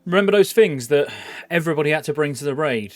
Remember those things that everybody had to bring to the raid?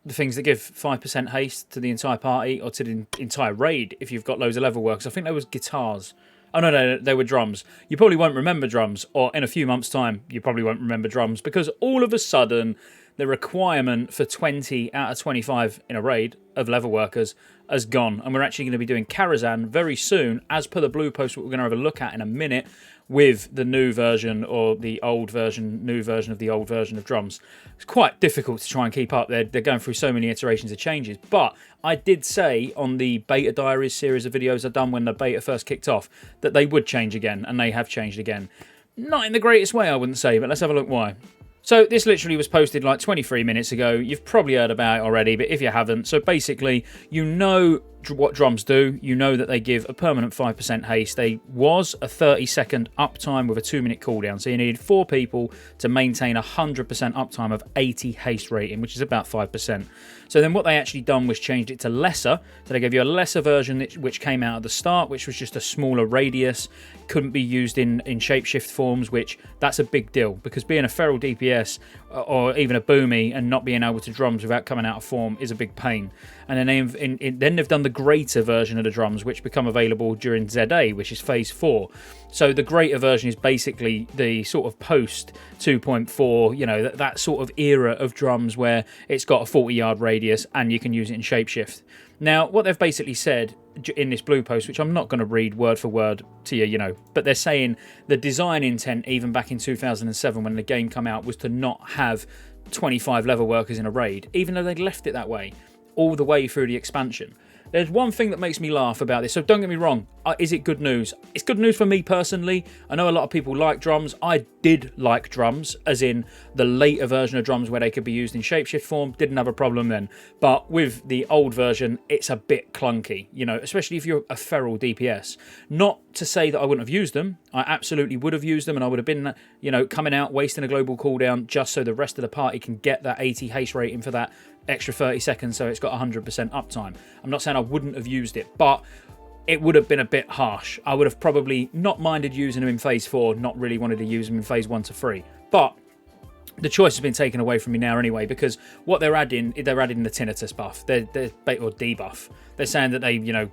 The things that give 5% haste to the entire party or to the entire raid if you've got loads of level workers. I think there was guitars. Oh, no, they were drums. You probably won't remember drums, or in a few months' time, you probably won't remember drums, because all of a sudden, the requirement for 20 out of 25 in a raid of level workers has gone. And we're actually going to be doing Karazhan very soon, as per the blue post, what we're going to have a look at in a minute, with the new version or the old version, new version of the old version of drums. It's quite difficult to try and keep up. They're going through so many iterations of changes. But I did say on the Beta Diaries series of videos I've done when the beta first kicked off that they would change again, and they have changed again. Not in the greatest way, I wouldn't say, but let's have a look why. So this literally was posted like 23 minutes ago. You've probably heard about it already, but if you haven't, so basically, you know what drums do. You know that they give a permanent 5% haste. They was a 30-second uptime with a 2-minute cooldown. So you needed 4 people to maintain 100% uptime of 80 haste rating, which is about 5%. So then what they actually done was changed it to lesser. So they gave you a lesser version which came out at the start, which was just a smaller radius. Couldn't be used in shapeshift forms, which that's a big deal, because being a feral DPS or even a boomy and not being able to drums without coming out of form is a big pain. And then they've done the greater version of the drums, which become available during ZA, which is phase 4. So the greater version is basically the sort of post 2.4, you know, that sort of era of drums where it's got a 40-yard radius and you can use it in shapeshift. Now, what they've basically said in this blue post, which I'm not going to read word for word to you, you know, but they're saying the design intent, even back in 2007 when the game came out, was to not have 25 level workers in a raid, even though they'd left it that way all the way through the expansion. There's one thing that makes me laugh about this, so don't get me wrong, is it good news? It's good news for me personally. I know a lot of people like drums. I did like drums, as in the later version of drums where they could be used in shapeshift form. Didn't have a problem then. But with the old version, it's a bit clunky, you know, especially if you're a feral DPS. Not to say that I wouldn't have used them. I absolutely would have used them, and I would have been, you know, coming out, wasting a global cooldown just so the rest of the party can get that 80 haste rating for that extra 30 seconds, so it's got 100% uptime. I'm not saying I wouldn't have used it, but it would have been a bit harsh. I would have probably not minded using them in phase 4, not really wanted to use them in phase 1 to 3. But the choice has been taken away from me now anyway, because what they're adding the tinnitus buff, or debuff. They're saying that they, you know,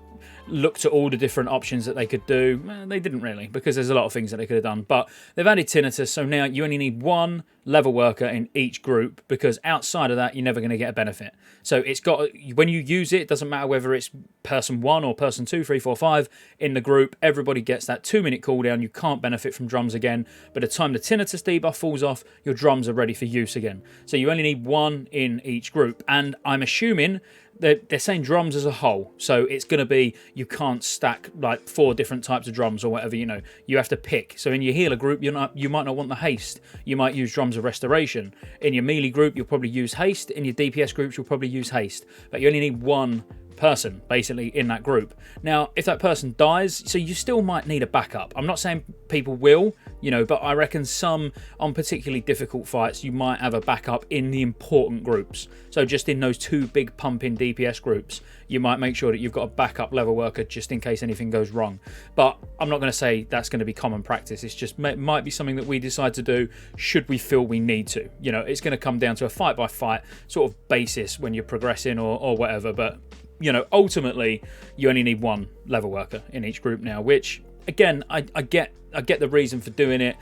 looked at all the different options that they could do. They didn't really, because there's a lot of things that they could have done. But they've added tinnitus, so now you only need 1 level worker in each group, because outside of that, you're never going to get a benefit. So it's got, when you use it, it doesn't matter whether it's person 1 or person 2, 3, 4, 5 in the group, everybody gets that 2-minute cooldown. You can't benefit from drums again. By the time the tinnitus debuff falls off, your drums are ready for use again. So you only need 1 in each group. And I'm assuming they're saying drums as a whole, so it's going to be, you can't stack like 4 different types of drums or whatever, you know, you have to pick. So in your healer group, you might not want the haste, you might use drums of restoration. In your melee group, you'll probably use haste. In your DPS groups, you'll probably use haste, but you only need 1 person basically in that group. Now, if that person dies, so you still might need a backup. I'm not saying people will, you know, but I reckon some on particularly difficult fights, you might have a backup in the important groups. So just in those 2 big pumping DPS groups, you might make sure that you've got a backup level worker just in case anything goes wrong. But I'm not going to say that's going to be common practice. It's just might be something that we decide to do should we feel we need to. You know, it's going to come down to a fight by fight sort of basis when you're progressing or whatever. But you know, ultimately, you only need 1 level worker in each group now, which, again, I get the reason for doing it.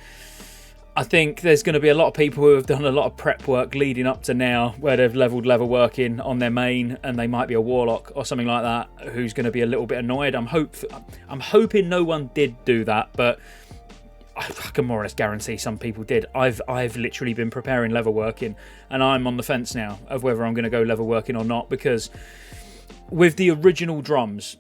I think there's going to be a lot of people who have done a lot of prep work leading up to now, where they've leveled level working on their main, and they might be a warlock or something like that, who's going to be a little bit annoyed. I'm hoping no one did do that, but I can more or less guarantee some people did. I've literally been preparing level working, and I'm on the fence now of whether I'm going to go level working or not, because with the original drums,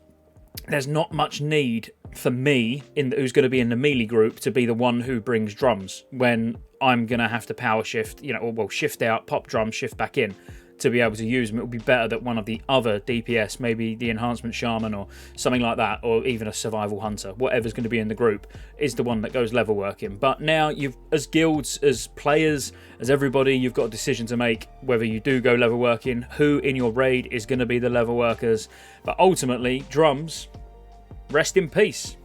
there's not much need for me, who's going to be in the melee group, to be the one who brings drums when I'm going to have to power shift, you know, or well, shift out, pop drums, shift back in to be able to use them. It would be better that one of the other DPS, maybe the enhancement shaman or something like that, or even a survival hunter, whatever's going to be in the group, is the one that goes level working. But now you've, as guilds, as players, as everybody, you've got a decision to make whether you do go level working, who in your raid is going to be the level workers. But ultimately, drums, rest in peace.